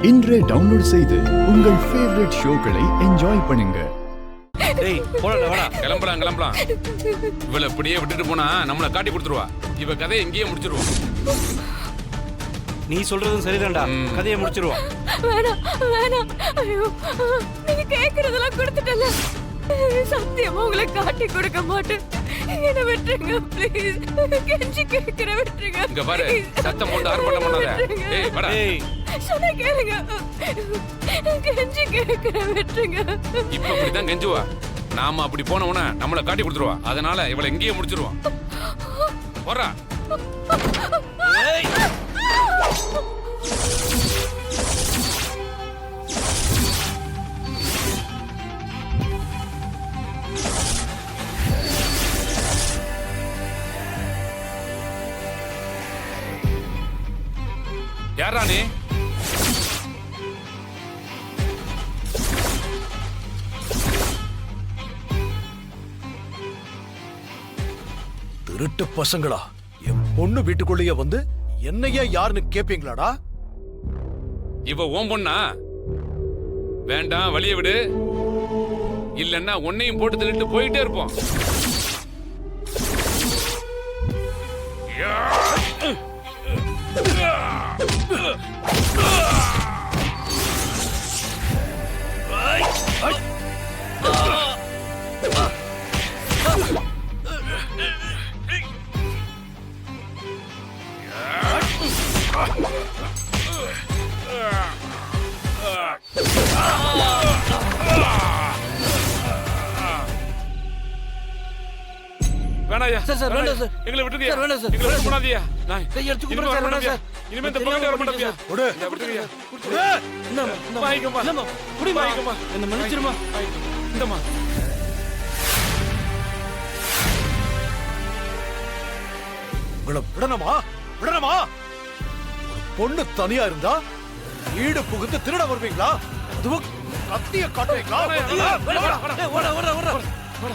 இன்றே டவுன்லோட் செய்து உங்கள் ஃபேவரட் ஷோக்களை என்ஜாய் பண்ணுங்க. டேய் போடா வாடா கிளம்பலாம். இவளை இப்படியே விட்டுட்டு போனா நம்மள காட்டி கொடுத்துருவா. இவ கதையை இங்கேயே முடிச்சிருவோம். நீ சொல்றதும் சரிதான்டா. கதையை முடிச்சிருவோம். வேணாம். ஐயோ நீங்க கேக்குறதெல்லாம் கொடுத்துட்டல. சத்தியமா உங்களை காட்டி கொடுக்க மாட்டேன். என்ன விட்டுருங்க ப்ளீஸ். கெஞ்சி கேக்குற விட்டுருங்க. இங்க பாரு சத்தம் போட்டு ஆர்ப்பாட்டம் பண்ணாத. டேய் வாடா. சொன்னா கேளுங்க. கெஞ்சி கேக்குற விட்டுருங்க. இப்ப இப்படிதான் கெஞ்சுவா. நாம அப்படி போனவன நம்மள காட்டி கொடுத்துருவா. அதனால இவளை இங்கேயே முடிச்சிருவோம். போறா. யாரா நீ? திருட்டு பசங்களா, என் பொண்ணு வீட்டுக்குள்ளேயே வந்து என்னையா யாருன்னு கேப்பீங்களாடா? இவ ஓம் பொண்ணா? வேண்டாம், வழிய விடு. இல்லன்னா உன்னையும் போட்டு தள்ளிட்டு போயிட்டே இருப்போம். வேணாயா சார் வேண்டாம் சார். எங்களை விட்டுறியா? சார் வேண்டாம் சார். எங்களை விடாதீயா? நான் கையெடுத்து குடுங்க சார். வேண்டாம் சார். இனிமே இந்த பக்கத்துல வர மாட்டேன்யா. விடு. இந்த விட்டுறியா? வாங்கிக்கோமா. குடிமா. என்ன மன்னிச்சிருமா. இந்தம்மா. உங்களை விடணுமா? ஒரு பொண்ணு தனியா இருந்தா வீடு புகுந்து திருட வருவீங்களா? அதுவும் கத்திய காட்டுவீங்களா? ஓட